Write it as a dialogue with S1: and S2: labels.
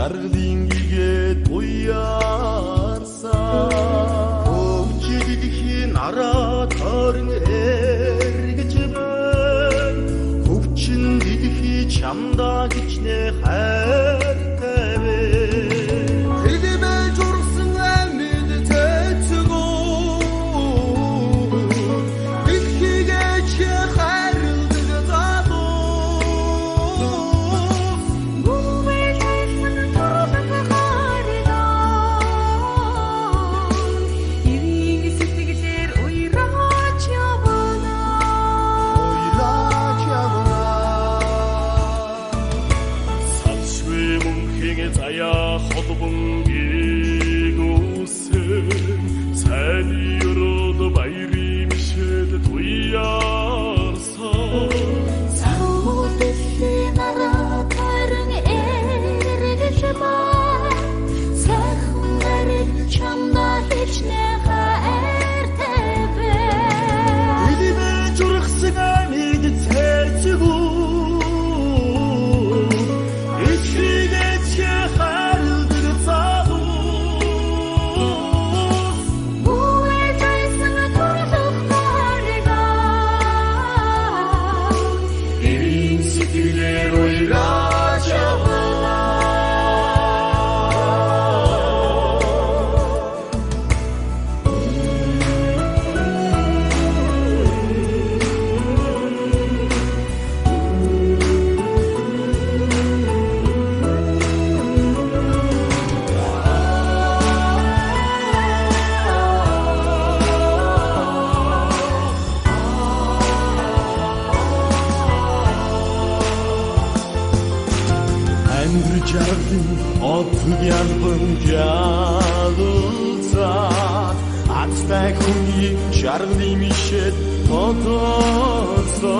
S1: жаргалинgi게 туяарсан өвчидхийн араа тойрон эргэж байна өвчин дидхи чамда гिचнэ хайртай вэ хэлмэ журсан амьд тэцгүү дэлхийгэ чи хайрладаг 자야 허도봉기 곳에 산이 열어도 바이리 미쉐드 도이야서
S2: 사우드시 나라 다른 에르게시마 사흥아를 참나 히치네 하에르테베
S1: 이리베 조락스가 미드 태지고 Жаргын отг янбан жалуулсан аттай хүний жаргалын мишэд тодорсон